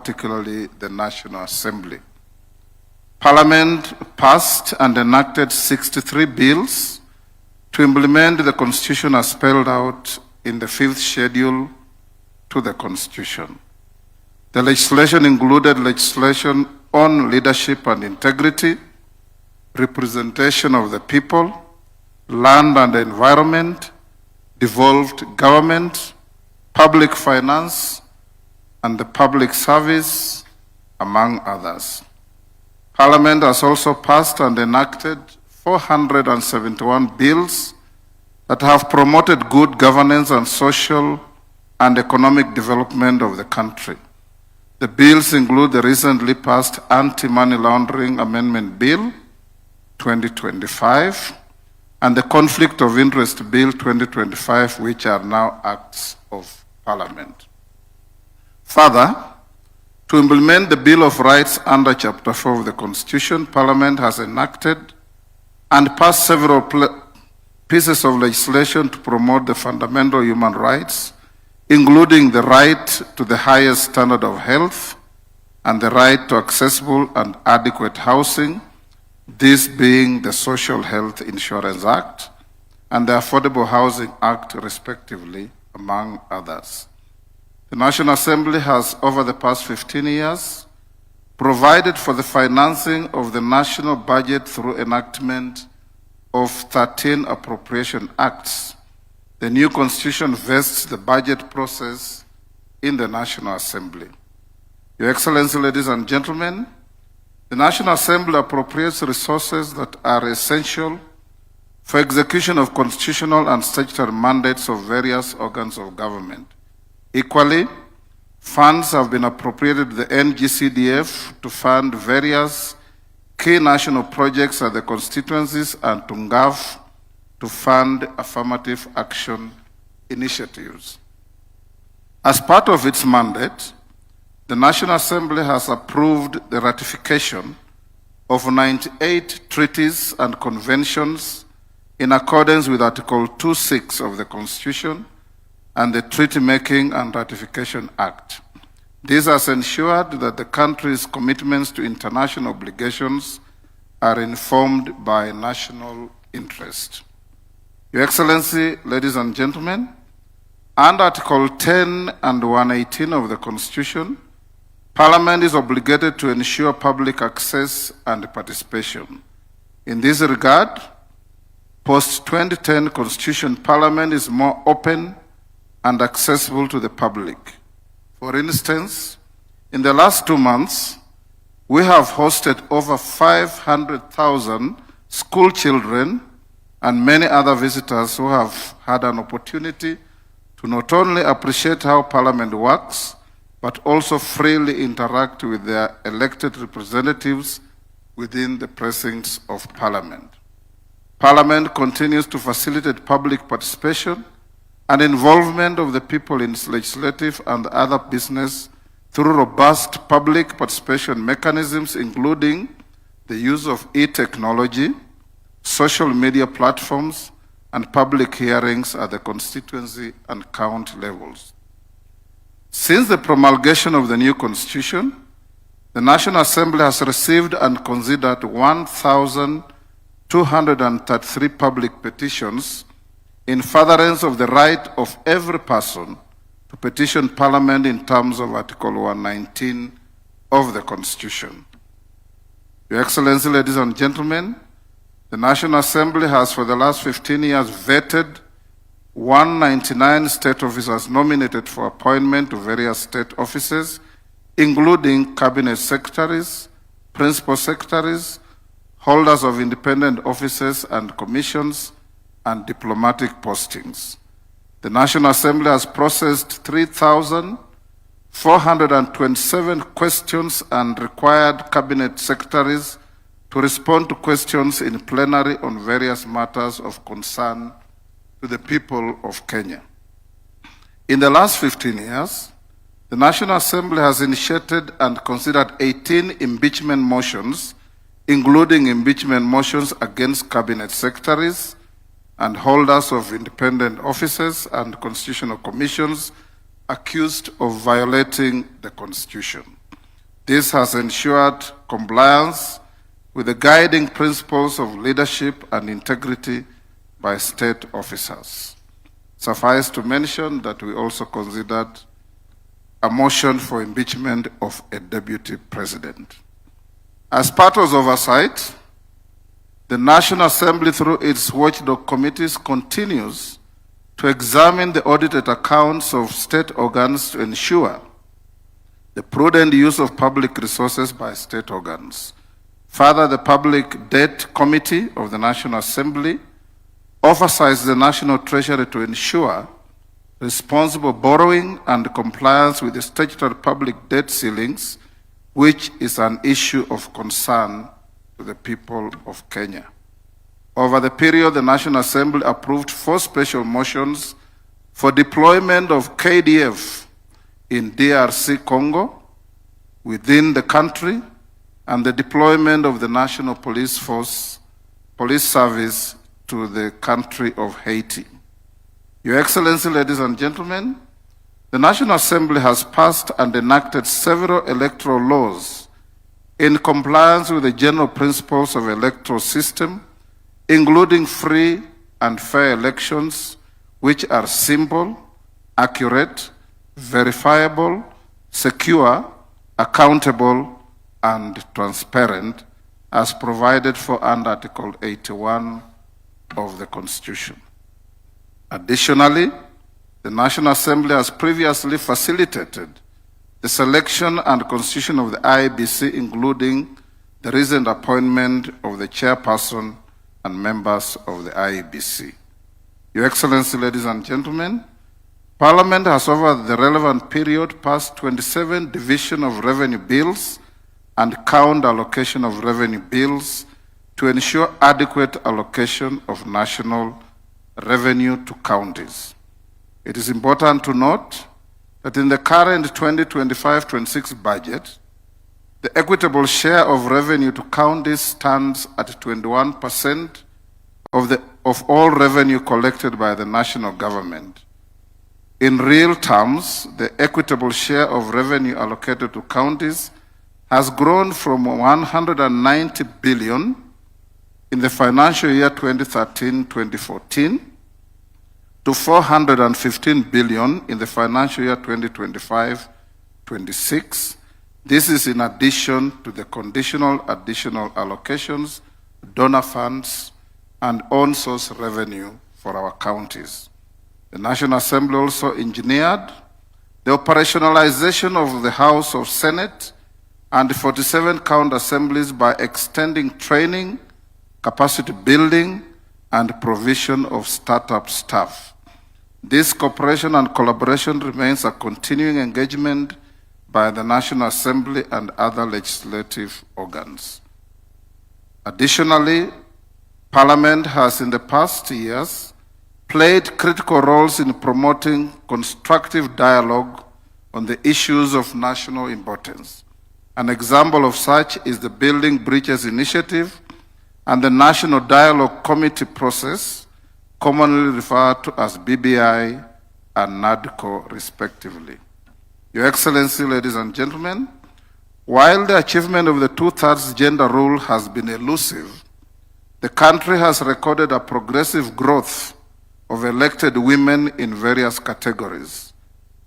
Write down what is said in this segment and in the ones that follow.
particularly the National Assembly. Parliament passed and enacted 63 bills to implement the Constitution as spelled out in the 5th schedule to the Constitution. The legislation included legislation on leadership and integrity, representation of the people, land and environment, devolved government, public finance, and the public service, among others. Parliament has also passed and enacted 471 bills that have promoted good governance and social and economic development of the country. The bills include the recently passed Anti-Money Laundering Amendment Bill 2025 and the Conflict of Interest Bill 2025, which are now acts of Parliament. Further, to implement the Bill of Rights under Chapter 4 of the Constitution, Parliament has enacted and passed several pieces of legislation to promote the fundamental human rights, including the right to the highest standard of health and the right to accessible and adequate housing, this being the Social Health Insurance Act and the Affordable Housing Act, respectively, among others. The National Assembly has, over the past 15 years, provided for the financing of the national budget through enactment of 13 appropriation acts. The new Constitution vests the budget process in the National Assembly. Your Excellency, ladies and gentlemen, the National Assembly appropriates resources that are essential for execution of constitutional and statutory mandates of various organs of government. Equally, funds have been appropriated to the NGCDF to fund various key national projects at the constituencies and to NGAV to fund affirmative action initiatives. As part of its mandate, the National Assembly has approved the ratification of 98 treaties and conventions in accordance with Article 26 of the Constitution and the Treaty Making and Ratification Act. This has ensured that the country's commitments to international obligations are informed by national interest. Your Excellency, ladies and gentlemen, under Article 10 and 118 of the Constitution, Parliament is obligated to ensure public access and participation. In this regard, post-2010 Constitution, Parliament is more open and accessible to the public. For instance, in the last 2 months, we have hosted over 500,000 school children and many other visitors who have had an opportunity to not only appreciate how Parliament works, but also freely interact with their elected representatives within the precincts of Parliament. Parliament continues to facilitate public participation and involvement of the people in its legislative and other business through robust public participation mechanisms, including the use of e-technology, social media platforms, and public hearings at the constituency and county levels. Since the promulgation of the new Constitution, the National Assembly has received and considered 1,233 public petitions in furtherance of the right of every person to petition Parliament in terms of Article 119 of the Constitution. Your Excellency, ladies and gentlemen, the National Assembly has for the last 15 years vetted 199 state officers nominated for appointment to various state offices, including cabinet secretaries, principal secretaries, holders of independent offices and commissions, and diplomatic postings. The National Assembly has processed 3,427 questions and required cabinet secretaries to respond to questions in plenary on various matters of concern to the people of Kenya. In the last 15 years, the National Assembly has initiated and considered 18 impeachment motions, including impeachment motions against cabinet secretaries and holders of independent offices and constitutional commissions accused of violating the Constitution. This has ensured compliance with the guiding principles of leadership and integrity by state officers. Suffice to mention that we also considered a motion for impeachment of a deputy president. As part of oversight, the National Assembly, through its watchdog committees, continues to examine the audited accounts of state organs to ensure the prudent use of public resources by state organs. Further, the Public Debt Committee of the National Assembly oversights the National Treasury to ensure responsible borrowing and compliance with the statutory public debt ceilings, which is an issue of concern to the people of Kenya. Over the period, the National Assembly approved 4 special motions for deployment of KDF in DRC Congo, within the country, and the deployment of the National Police Service to the country of Haiti. Your Excellency, ladies and gentlemen, the National Assembly has passed and enacted several electoral laws in compliance with the general principles of the electoral system, including free and fair elections, which are simple, accurate, verifiable, secure, accountable, and transparent, as provided for under Article 81 of the Constitution. Additionally, the National Assembly has previously facilitated the selection and constitution of the IEBC, including the recent appointment of the chairperson and members of the IEBC. Your Excellency, ladies and gentlemen, Parliament has over the relevant period passed 27 division of revenue bills and count allocation of revenue bills to ensure adequate allocation of national revenue to counties. It is important to note that in the current 2025-26 budget, the equitable share of revenue to counties stands at 21% of all revenue collected by the national government. In real terms, the equitable share of revenue allocated to counties has grown from 190 billion in the financial year 2013-2014 to 415 billion in the financial year 2025-26. This is in addition to the conditional additional allocations, donor funds, and on-source revenue for our counties. The National Assembly also engineered the operationalization of the House of Senate and 47 county assemblies by extending training, capacity building, and provision of startup staff. This cooperation and collaboration remains a continuing engagement by the National Assembly and other legislative organs. Additionally, Parliament has in the past years played critical roles in promoting constructive dialogue on the issues of national importance. An example of such is the Building Bridges Initiative and the National Dialogue Committee process, commonly referred to as BBI and NADCO, respectively. Your Excellency, ladies and gentlemen, while the achievement of the 2/3 gender rule has been elusive, the country has recorded a progressive growth of elected women in various categories.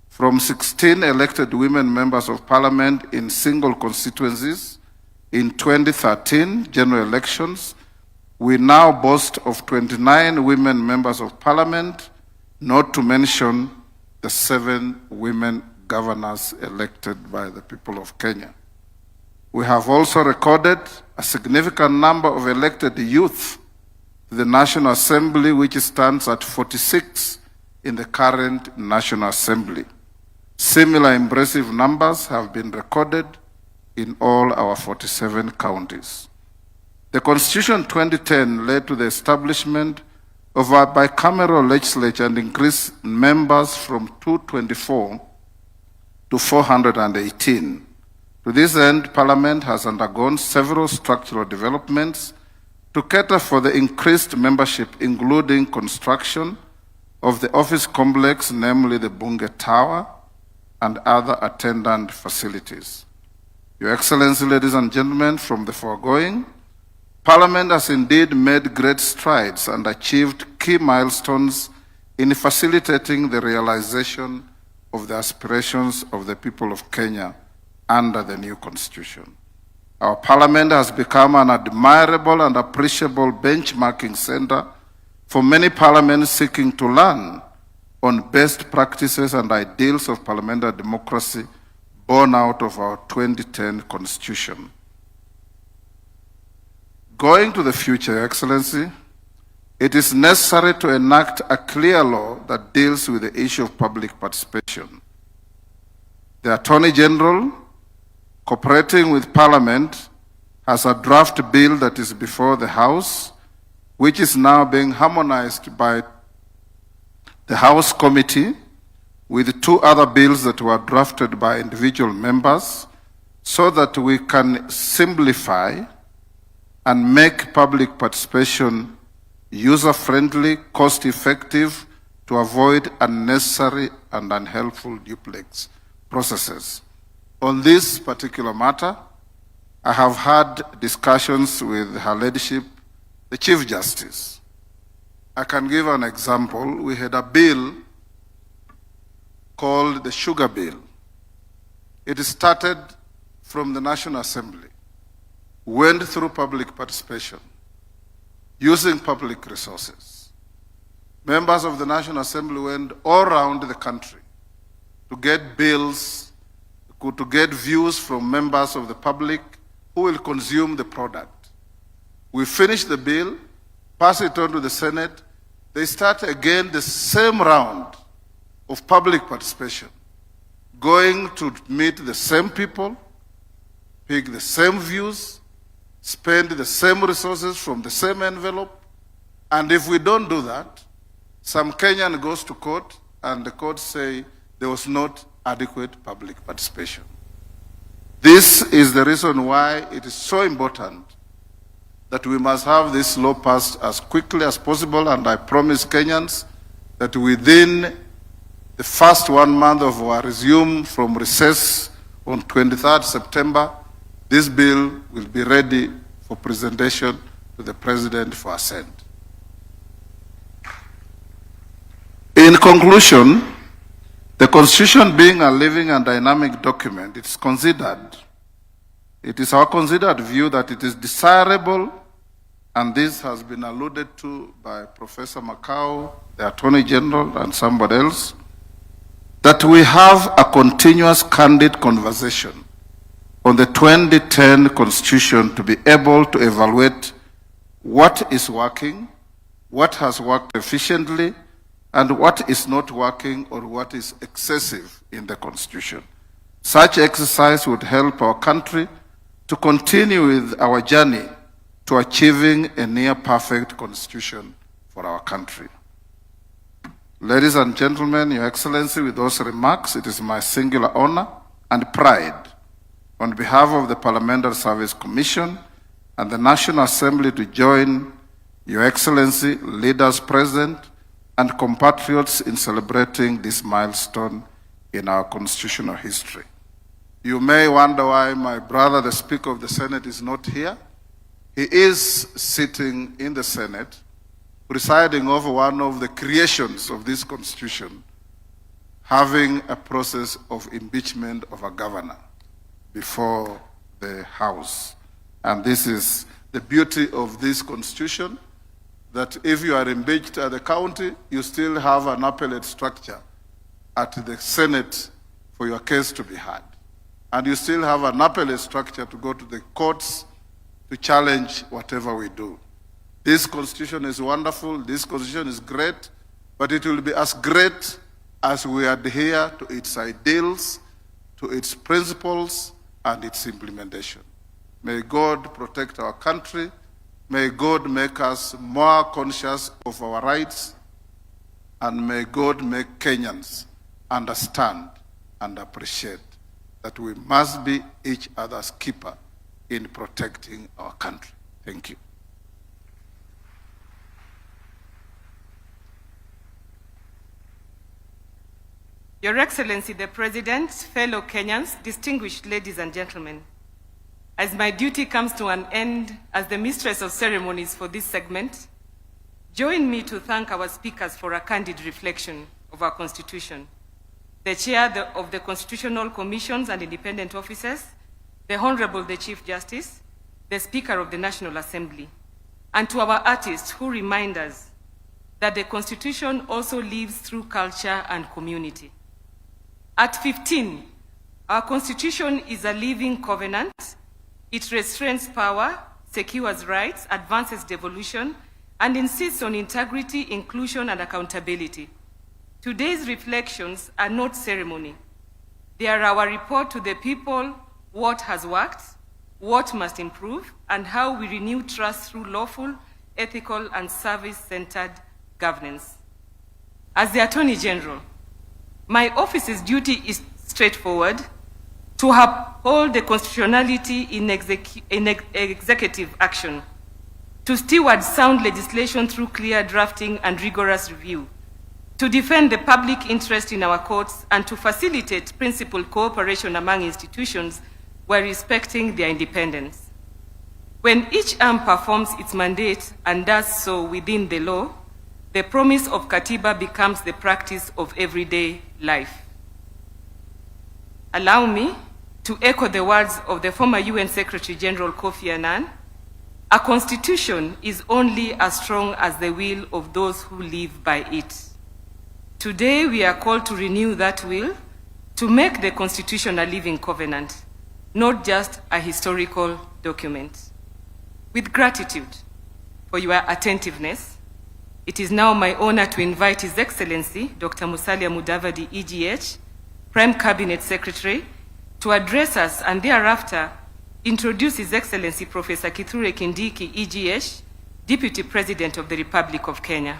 From 16 elected women members of parliament in single constituencies in 2013 general elections, we now boast of 29 women members of parliament, not to mention the 7 women governors elected by the people of Kenya. We have also recorded a significant number of elected youth to the National Assembly, which stands at 46 in the current National Assembly. Similar impressive numbers have been recorded in all our 47 counties. The Constitution 2010 led to the establishment of a bicameral legislature and increased members from 224 to 418. To this end, Parliament has undergone several structural developments to cater for the increased membership, including construction of the office complex, namely the Bunge Tower, and other attendant facilities. Your Excellency, ladies and gentlemen, from the foregoing, Parliament has indeed made great strides and achieved key milestones in facilitating the realization of the aspirations of the people of Kenya under the new Constitution. Our Parliament has become an admirable and appreciable benchmarking center for many parliaments seeking to learn on best practices and ideals of parliamentary democracy born out of our 2010 Constitution. Going to the future, Your Excellency, it is necessary to enact a clear law that deals with the issue of public participation. The Attorney General, cooperating with Parliament, has a draft bill that is before the House, which is now being harmonized by the House Committee with two other bills that were drafted by individual members so that we can simplify and make public participation user-friendly, cost-effective to avoid unnecessary and unhelpful duplex processes. On this particular matter, I have had discussions with Her Ladyship, the Chief Justice. I can give an example. We had a bill called the Sugar Bill. It started from the National Assembly, went through public participation, using public resources. Members of the National Assembly went all around the country to get bills, to get views from members of the public who will consume the product. We finish the bill, pass it on to the Senate. They start again the same round of public participation, going to meet the same people, pick the same views, spend the same resources from the same envelope, and if we don't do that, some Kenyan goes to court and the court say there was not adequate public participation. This is the reason why it is so important that we must have this law passed as quickly as possible, and I promise Kenyans that within the first 1 month of our resume from recess on 23rd September, this bill will be ready for presentation to the President for assent. In conclusion, the Constitution being a living and dynamic document, it is our considered view that it is desirable, and this has been alluded to by Professor Makau, the Attorney General, and somebody else, that we have a continuous candid conversation on the 2010 Constitution to be able to evaluate what is working, what has worked efficiently, and what is not working or what is excessive in the Constitution. Such exercise would help our country to continue with our journey to achieving a near-perfect Constitution for our country. Ladies and gentlemen, Your Excellency, with those remarks, it is my singular honor and pride on behalf of the Parliamentary Service Commission and the National Assembly to join Your Excellency, leaders present, and compatriots in celebrating this milestone in our constitutional history. You may wonder why my brother, the Speaker of the Senate, is not here. He is sitting in the Senate, presiding over one of the creations of this Constitution, having a process of impeachment of a governor before the House. And this is the beauty of this Constitution, that if you are impeached at the county, you still have an appellate structure at the Senate for your case to be heard. And you still have an appellate structure to go to the courts to challenge whatever we do. This Constitution is wonderful, this Constitution is great, but it will be as great as we adhere to its ideals, to its principles, and its implementation. May God protect our country. May God make us more conscious of our rights, and may God make Kenyans understand and appreciate that we must be each other's keeper in protecting our country. Thank you. Your Excellency, the President, fellow Kenyans, distinguished ladies and gentlemen, As my duty comes to an end as the mistress of ceremonies for this segment, join me to thank our speakers for a candid reflection of our Constitution. The Chair of the Constitutional Commissions and Independent Officers, the Honorable the Chief Justice, the Speaker of the National Assembly, and to our artists who remind us that the Constitution also lives through culture and community. At 15, our Constitution is a living covenant. It restrains power, secures rights, advances devolution, and insists on integrity, inclusion, and accountability. Today's reflections are not ceremony. They are our report to the people what has worked, what must improve, and how we renew trust through lawful, ethical, and service-centered governance. As the Attorney General, my office's duty is straightforward: to uphold the constitutionality in executive action, to steward sound legislation through clear drafting and rigorous review, to defend the public interest in our courts, and to facilitate principled cooperation among institutions while respecting their independence. When each arm performs its mandate and does so within the law, the promise of Katiba becomes the practice of everyday life. Allow me to echo the words of the former UN Secretary General Kofi Annan: a constitution is only as strong as the will of those who live by it. Today, we are called to renew that will, to make the Constitution a living covenant, not just a historical document. With gratitude for your attentiveness, it is now my honor to invite His Excellency, Dr. Musalia Mudavadi, EGH, Prime Cabinet Secretary, to address us and thereafter introduce His Excellency Professor Kithure Kindiki, EGH, Deputy President of the Republic of Kenya.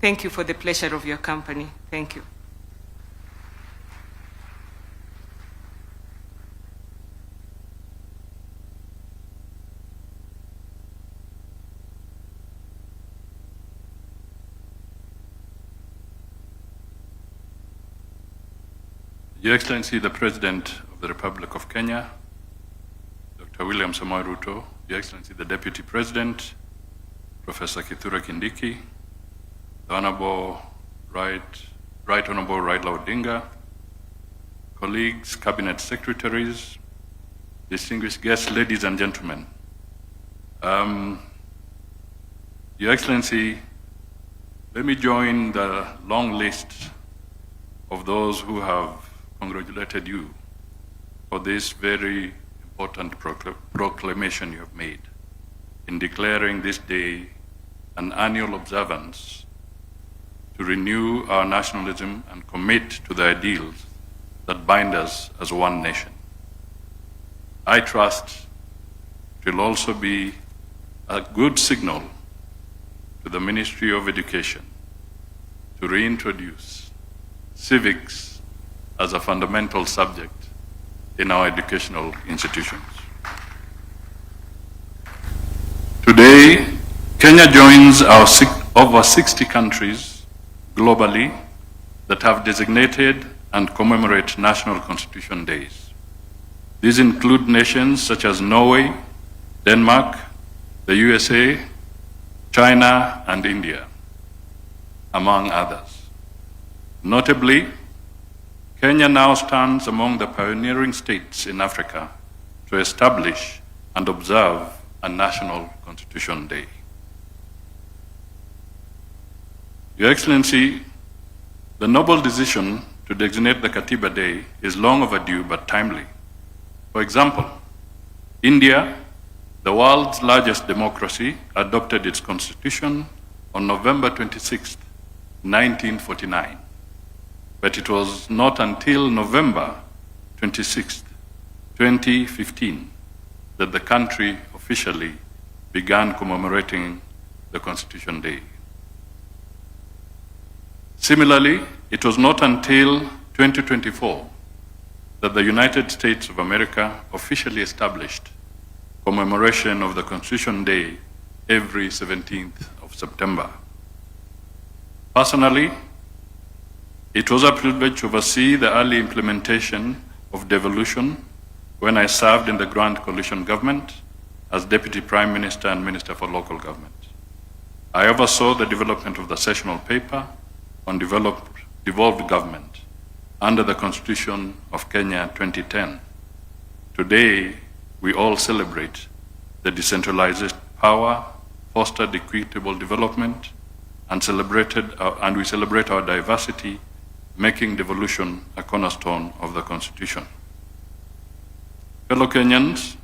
Thank you for the pleasure of your company. Thank you. Your Excellency, the President of the Republic of Kenya, Dr. William Samoei Ruto, Your Excellency, the Deputy President, Professor Kithure Kindiki, the Honorable Right Honorable Raila Odinga, colleagues, Cabinet Secretaries, distinguished guests, ladies and gentlemen. Your Excellency, let me join the long list of those who have congratulated you for this very important proclamation you have made in declaring this day an annual observance to renew our nationalism and commit to the ideals that bind us as one nation. I trust it will also be a good signal to the Ministry of Education to reintroduce civics as a fundamental subject in our educational institutions. Today, Kenya joins our over 60 countries globally that have designated and commemorate National Constitution Days. These include nations such as Norway, Denmark, the USA, China, and India, among others. Notably, Kenya now stands among the pioneering states in Africa to establish and observe a National Constitution Day. Your Excellency, the noble decision to designate the Katiba Day is long overdue but timely. For example, India, the world's largest democracy, adopted its constitution on November 26, 1949. But it was not until November 26, 2015, that the country officially began commemorating the Constitution Day. Similarly, it was not until 2024 that the United States of America officially established commemoration of the Constitution Day every 17th of September. Personally, it was a privilege to oversee the early implementation of devolution when I served in the Grand Coalition government as Deputy Prime Minister and Minister for Local Government. I oversaw the development of the sessional paper on devolved government under the Constitution of Kenya 2010. Today, we all celebrate the decentralized power, fostered equitable development, and we celebrate our diversity, making devolution a cornerstone of the Constitution. Fellow Kenyans,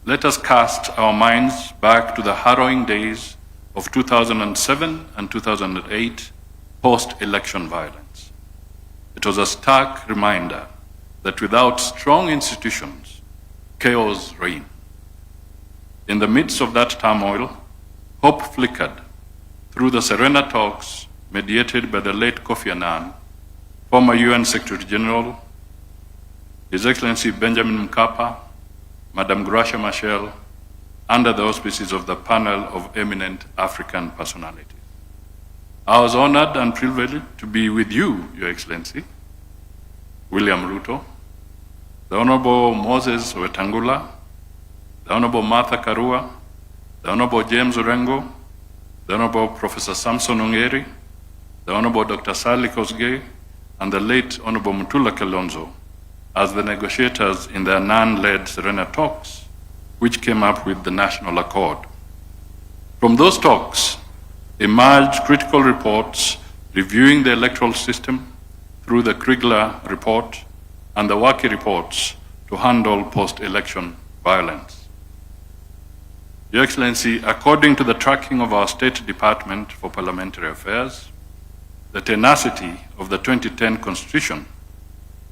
let us cast our minds back to the harrowing days of 2007 and 2008 post-election violence. It was a stark reminder that without strong institutions, chaos reigned. In the midst of that turmoil, hope flickered through the Serena talks mediated by the late Kofi Annan, former UN Secretary General, His Excellency Benjamin Mkapa, Madame Gracia Machel, under the auspices of the panel of eminent African personalities. I was honored and privileged to be with you, Your Excellency, William Ruto, the Honorable Moses Wetangula, the Honorable Martha Karua, the Honorable James Orengo, the Honorable Professor Samson Ongeri, the Honorable Dr. Sally Kosgei, and the late Honorable Mutula Kilonzo as the negotiators in the Annan-led Serena talks, which came up with the National Accord. From those talks emerged critical reports reviewing the electoral system through the Kriegler report and the Waki reports to handle post-election violence. Your Excellency, according to the tracking of our State Department for Parliamentary Affairs, the tenacity of the 2010 Constitution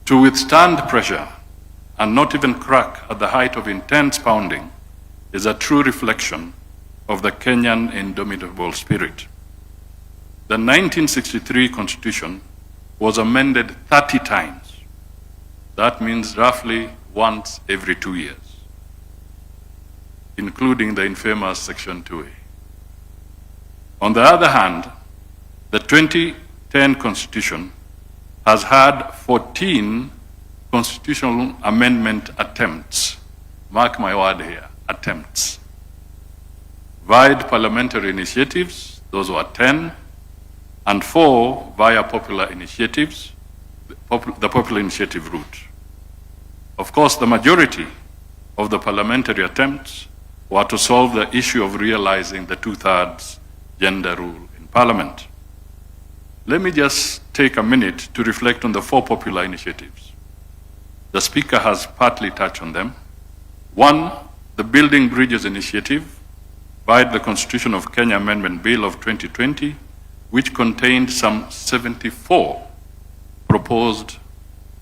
to withstand pressure and not even crack at the height of intense pounding is a true reflection of the Kenyan indomitable spirit. The 1963 Constitution was amended 30 times. That means roughly once every 2 years, including the infamous Section 2A. On the other hand, the 2010 Constitution has had 14 constitutional amendment attempts. Mark my word here, attempts. Via parliamentary initiatives, those were 10, and 4 via popular initiatives, the popular initiative route. Of course, the majority of the parliamentary attempts were to solve the issue of realizing the 2/3 gender rule in Parliament. Let me just take a minute to reflect on the 4 popular initiatives. The Speaker has partly touched on them. 1, the Building Bridges Initiative, via the Constitution of Kenya Amendment Bill of 2020, which contained some 74 proposed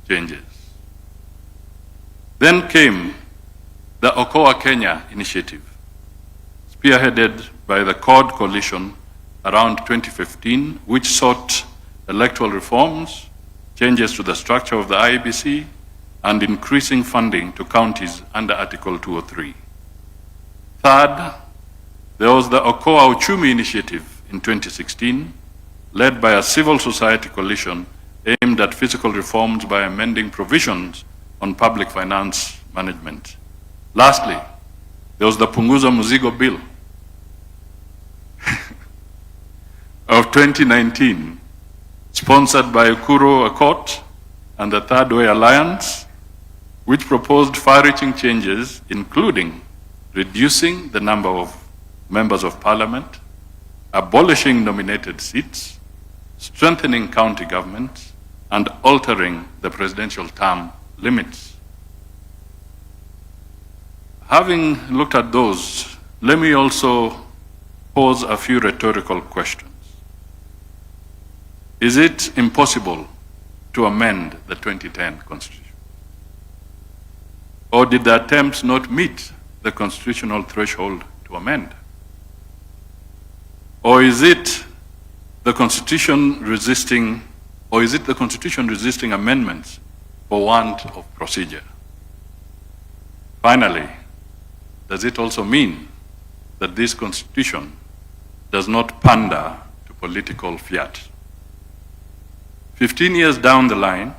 changes. Then came the Okoa Kenya initiative, spearheaded by the CORD coalition around 2015, which sought electoral reforms, changes to the structure of the IEBC, and increasing funding to counties under Article 203. Third, there was the Okoa Uchumi initiative in 2016, led by a civil society coalition aimed at physical reforms by amending provisions on public finance management. Lastly, there was the Punguza Muzigo Bill of 2019, sponsored by Ukuru Akot and the Third Way Alliance, which proposed far-reaching changes, including reducing the number of members of parliament, abolishing nominated seats, strengthening county governments, and altering the presidential term limits. Having looked at those, let me also pose a few rhetorical questions. Is it impossible to amend the 2010 Constitution? Or did the attempts not meet the constitutional threshold to amend? Or is it the Constitution resisting amendments for want of procedure? Finally, does it also mean that this Constitution does not pander to political fiat? 15 years down the line,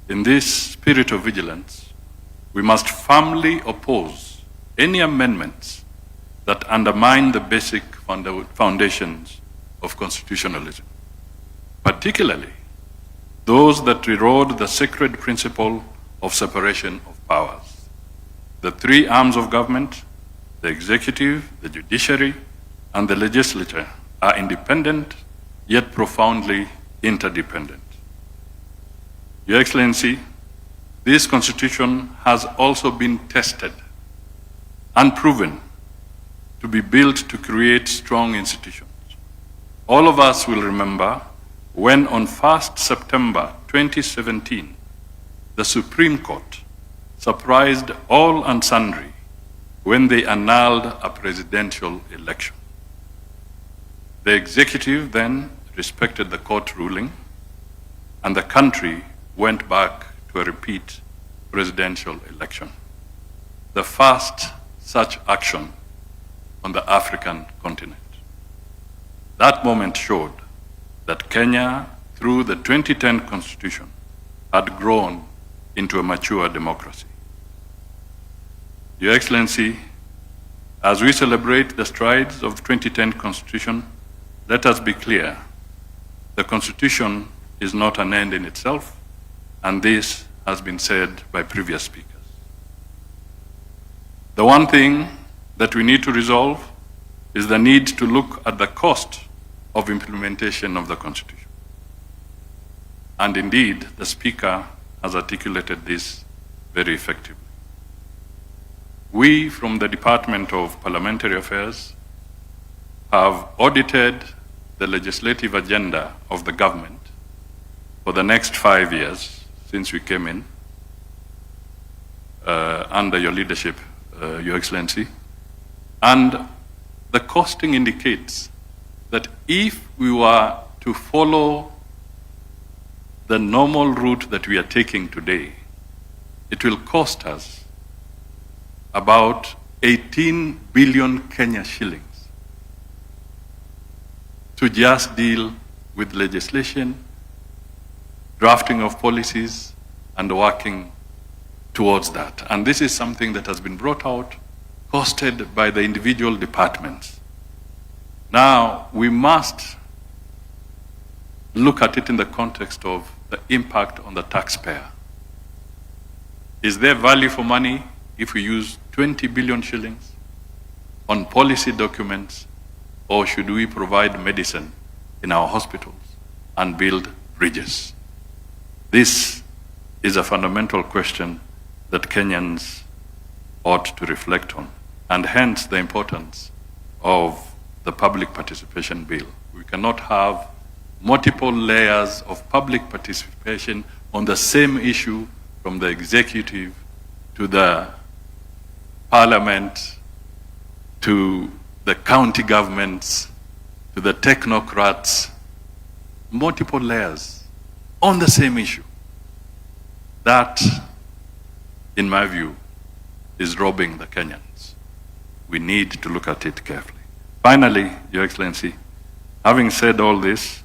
in this spirit of vigilance, we must firmly oppose any amendments that undermine the basic foundations of constitutionalism, particularly those that erode the sacred principle of separation of powers. The three arms of government, the executive, the judiciary, and the legislature, are independent yet profoundly interdependent. Your Excellency, this constitution has also been tested and proven to be built to create strong institutions. All of us will remember when on 1st September 2017, the Supreme Court surprised all and sundry when they annulled a presidential election. The executive then respected the court ruling, and the country went back to a repeat presidential election, the first such action on the African continent. That moment showed that Kenya, through the 2010 Constitution, had grown into a mature democracy. Your Excellency, as we celebrate the strides of the 2010 Constitution, let us be clear, the Constitution is not an end in itself, and this has been said by previous speakers. The one thing that we need to resolve is the need to look at the cost of implementation of the Constitution. And indeed, the Speaker has articulated this very effectively. We from the Department of Parliamentary Affairs have audited the legislative agenda of the government for the next 5 years since we came in under your leadership, Your Excellency. And the costing indicates that if we were to follow the normal route that we are taking today, it will cost us about 18 billion Kenya shillings to just deal with legislation, drafting of policies, and working towards that. And this is something that has been brought out, costed by the individual departments. Now, we must look at it in the context of the impact on the taxpayer. Is there value for money if we use 20 billion shillings on policy documents, or should we provide medicine in our hospitals and build bridges? This is a fundamental question that Kenyans ought to reflect on, and hence the importance of the public participation bill. We cannot have multiple layers of public participation on the same issue, from the executive to the parliament to the county governments to the technocrats, multiple layers on the same issue. That, in my view, is robbing the Kenyans. We need to look at it carefully. Finally, Your Excellency, having said all this,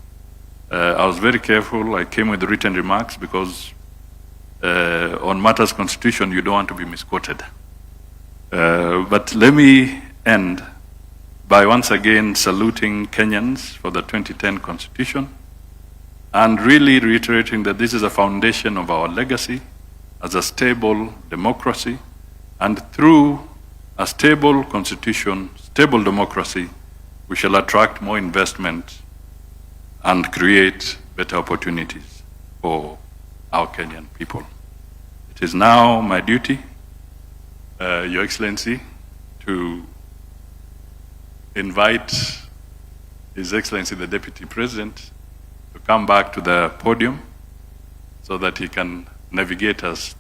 I was very careful. I came with written remarks because on matters constitution, you don't want to be misquoted. But let me end by once again saluting Kenyans for the 2010 Constitution and really reiterating that this is a foundation of our legacy as a stable democracy, and through a stable constitution, stable democracy, we shall attract more investment and create better opportunities for our Kenyan people. It is now my duty, Your Excellency, to invite His Excellency the Deputy President to come back to the podium so that he can navigate us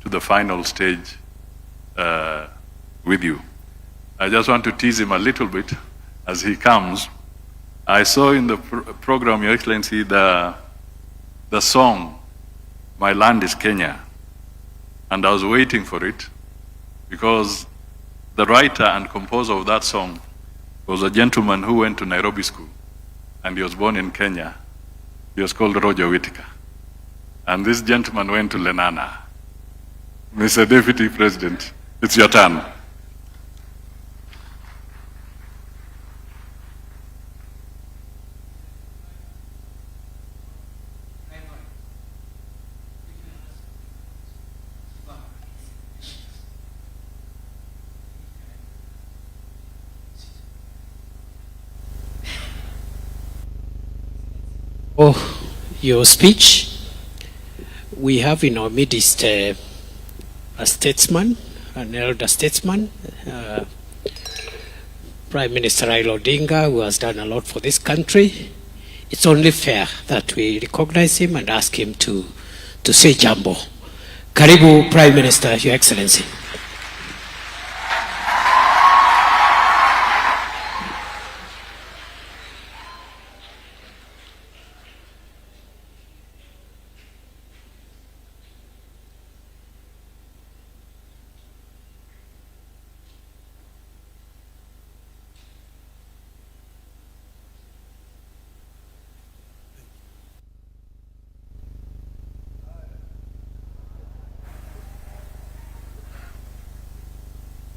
to the final stage with you. I just want to tease him a little bit as he comes. I saw in the program, Your Excellency, the song, My Land is Kenya, and I was waiting for it because the writer and composer of that song was a gentleman who went to Nairobi School, and he was born in Kenya. He was called Roger Whittaker. And this gentleman went to Lenana. Mr. Deputy President, it's your turn. Your speech. We have in our midst a statesman, an elder statesman, Prime Minister Raila Odinga, who has done a lot for this country. It's only fair that we recognize him and ask him to say jambo. Karibu, Prime Minister, Your Excellency.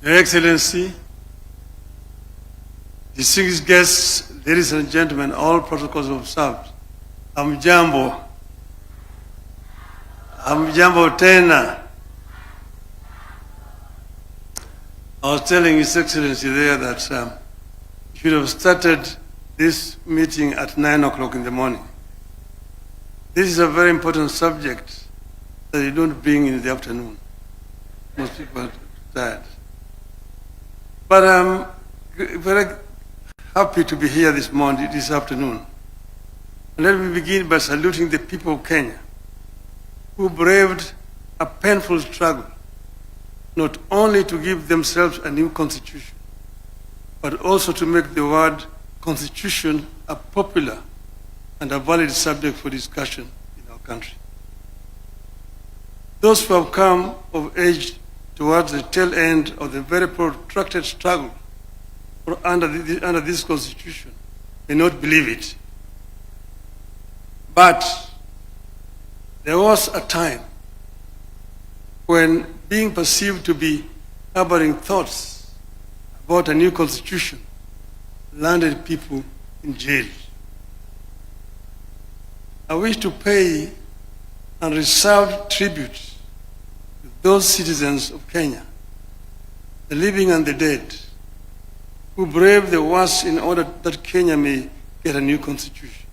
Your Excellency, distinguished guests, ladies and gentlemen, all protocols observed. Hamjambo. Hamjambo tena. I was telling His Excellency there that you should have started this meeting at 9 o'clock in the morning. This is a very important subject that you don't bring in the afternoon. Most people are tired. But I'm very happy to be here this afternoon. And let me begin by saluting the people of Kenya who braved a painful struggle, not only to give themselves a new constitution, but also to make the word constitution a popular and a valid subject for discussion in our country. Those who have come of age towards the tail end of the very protracted struggle under this constitution may not believe it. But there was a time when being perceived to be harboring thoughts about a new constitution landed people in jail. I wish to pay unreserved tribute to those citizens of Kenya, the living and the dead, who braved the worst in order that Kenya may get a new constitution.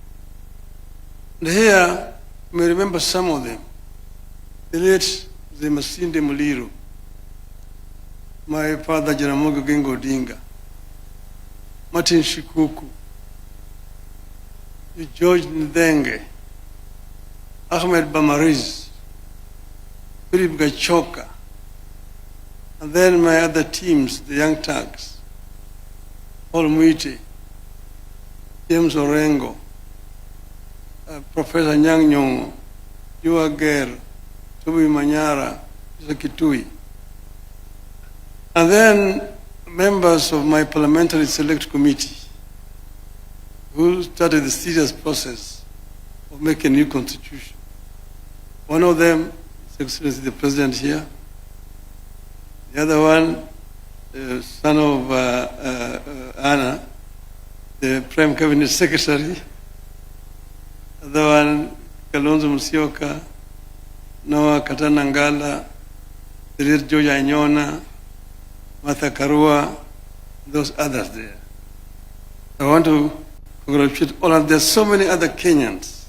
And here, you may remember some of them. The late Masinde Muliro, my father Jaramogi Oginga Odinga, Martin Shikuku, George Ndenge, Ahmed Bamariz, Philip Gachoka, and then my other teams, the Young Turks, Paul Mwite, James Orengo, Professor Nyang' Nyong'o, Jua Ger, Toby Manyara, Kitui. And then members of my parliamentary select committee who started the serious process of making a new constitution. One of them, His Excellency the President here. The other one, the son of Anna, the Prime Cabinet Secretary. The other one, Kalonzo Musyoka, Noah Katanangala, the late George Anyona, Martha Karua, those others there. I want to congratulate all of them. There's so many other Kenyans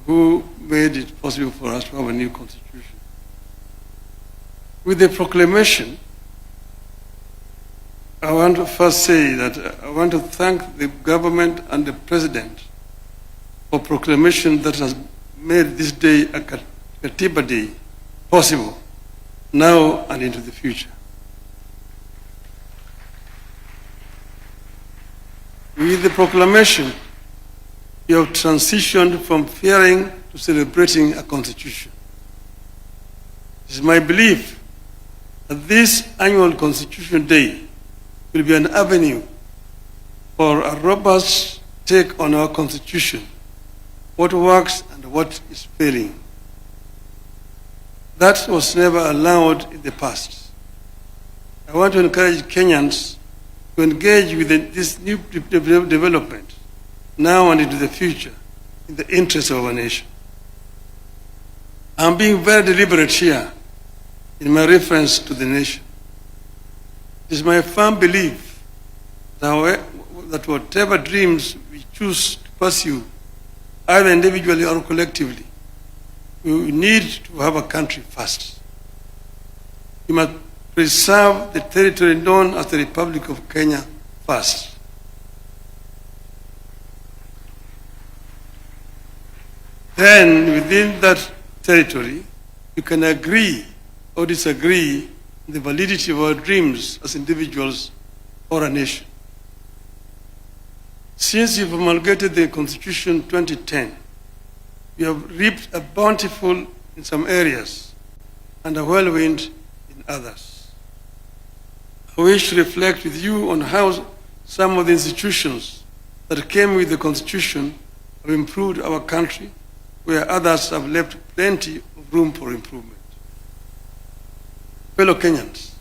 who made it possible for us to have a new constitution. With the proclamation, I want to first say that I want to thank the government and the president for proclamation that has made this day a Katiba Day possible now and into the future. With the proclamation, you have transitioned from fearing to celebrating a constitution. It is my belief that this annual Constitution Day will be an avenue for a robust take on our constitution, what works and what is failing. That was never allowed in the past. I want to encourage Kenyans to engage with this new development now and into the future in the interest of our nation. I'm being very deliberate here in my reference to the nation. It is my firm belief that whatever dreams we choose to pursue, either individually or collectively, we need to have a country first. We must preserve the territory known as the Republic of Kenya first. Then, within that territory, you can agree or disagree on the validity of our dreams as individuals or a nation. Since you promulgated the Constitution 2010, we have reaped a bountiful in some areas and a whirlwind in others. I wish to reflect with you on how some of the institutions that came with the Constitution have improved our country, where others have left plenty of room for improvement. Fellow Kenyans,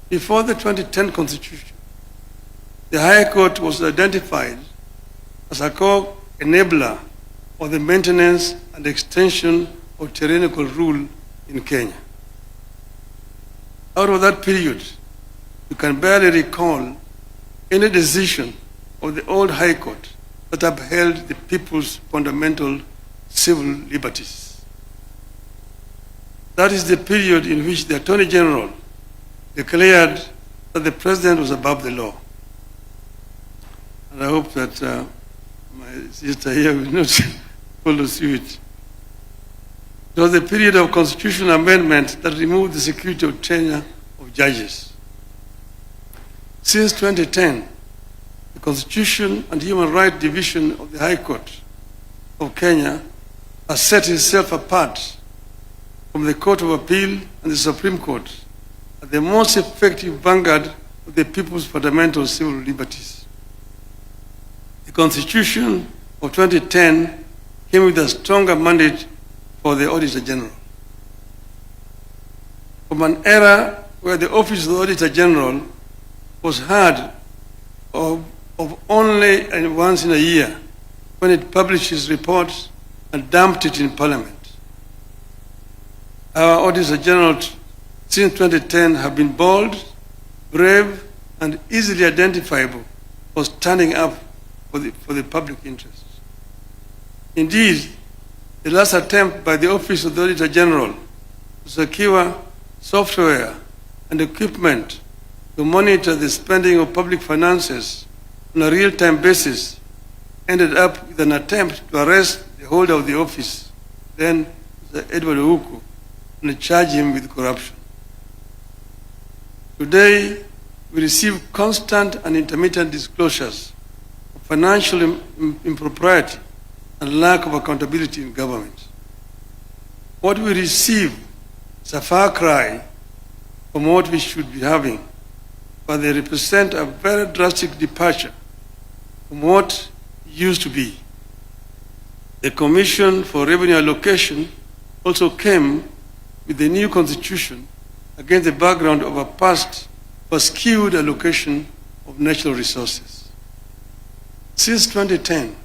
before the 2010 Constitution, the High Court was identified as a core enabler of the maintenance and extension of tyrannical rule in Kenya. Out of that period, you can barely recall any decision of the old High Court that upheld the people's fundamental civil liberties. That is the period in which the Attorney General declared that the President was above the law. And I hope that my sister here will not follow suit. It was the period of constitutional amendment that removed the security of tenure of judges. Since 2010, the Constitution and Human Rights Division of the High Court of Kenya has set itself apart from the Court of Appeal and the Supreme Court as the most effective vanguard of the people's fundamental civil liberties. The Constitution of 2010 came with a stronger mandate for the Auditor General. From an era where the Office of the Auditor General was heard of only once in a year, when it published its reports and dumped it in Parliament. Our Auditor General since 2010 have been bold, brave, and easily identifiable for standing up for the public interest. Indeed, the last attempt by the Office of the Auditor General to secure software and equipment to monitor the spending of public finances on a real-time basis ended up with an attempt to arrest the holder of the office, then Edward Ouko, and charge him with corruption. Today, we receive constant and intermittent disclosures of financial impropriety and lack of accountability in government. What we receive is a far cry from what we should be having, but they represent a very drastic departure from what used to be. The Commission for Revenue Allocation also came with the new constitution against the background of a past skewed allocation of natural resources. Since 2010,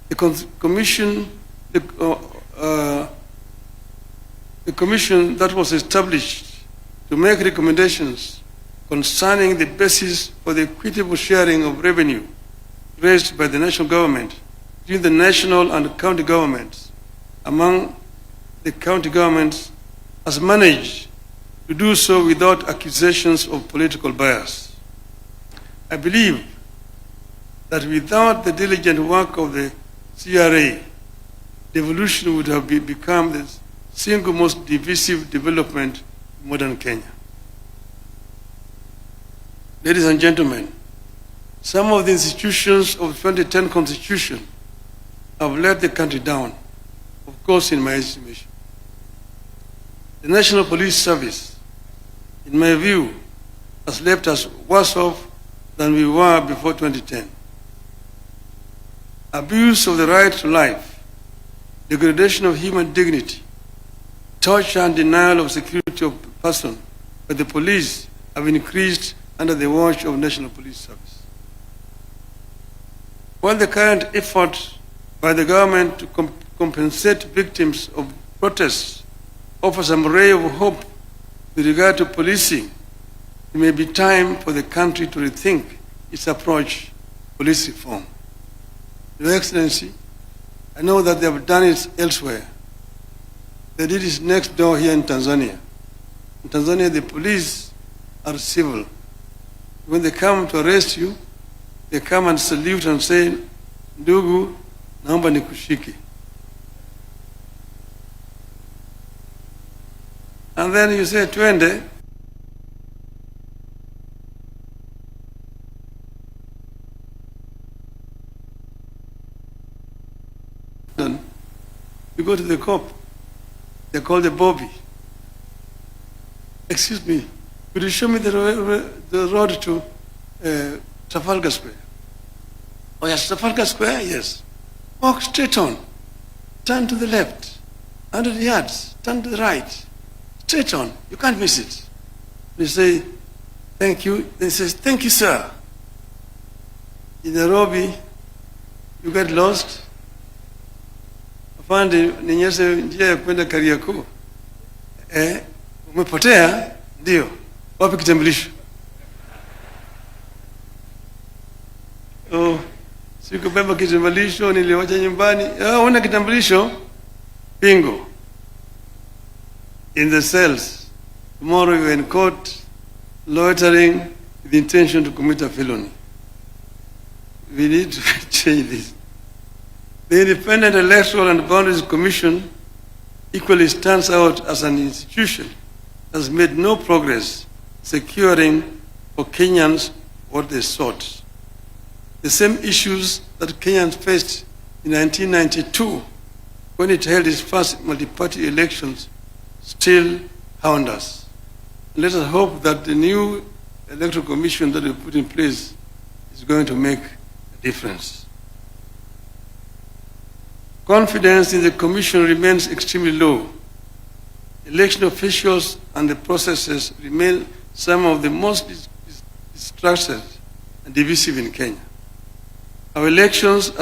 the commission that was established to make recommendations concerning the basis for the equitable sharing of revenue raised by the national government between the national and county governments among the county governments has managed to do so without accusations of political bias. I believe that without the diligent work of the CRA, devolution would have become the single most divisive development in modern Kenya. Ladies and gentlemen, some of the institutions of the 2010 Constitution have let the country down, of course, in my estimation. The National Police Service, in my view, has left us worse off than we were before 2010. Abuse of the right to life, degradation of human dignity, torture and denial of security of person by the police have increased under the watch of National Police Service. While the current effort by the government to compensate victims of protests offers some ray of hope with regard to policing, it may be time for the country to rethink its approach to police reform. Your Excellency, I know that they have done it elsewhere. They did it next door here in Tanzania. In Tanzania, the police are civil. When they come to arrest you, they come and salute and say, "Ndugu, naomba nikushike." And then you say, "Twende." You go to the cop. They call the Bobby. "Excuse me, could you show me the road to Trafalgar Square?" "Oh yes, Trafalgar Square, yes. Walk straight on. Turn to the left. 100 yards. Turn to the right. Straight on. You can't miss it." They say, "Thank you." They say, "Thank you, sir." In Nairobi, you get lost. Afande, ninyeshe njia ya kwenda Kariakoo. Umepotea? Ndio. Wapi kitambulisho? "Oh, sikubeba kitambulisho, niliwacha nyumbani." "Una kitambulisho?" Bingo. In the cells. Tomorrow you are in court, loitering with the intention to commit a felony. We need to change this. The Independent Electoral and Boundaries Commission equally stands out as an institution that has made no progress securing for Kenyans what they sought. The same issues that Kenyans faced in 1992 when it held its first multi-party elections still hound us. Let us hope that the new electoral commission that we put in place is going to make a difference. Confidence in the commission remains extremely low. Election officials and the processes remain some of the most distrusted and divisive in Kenya. Our elections are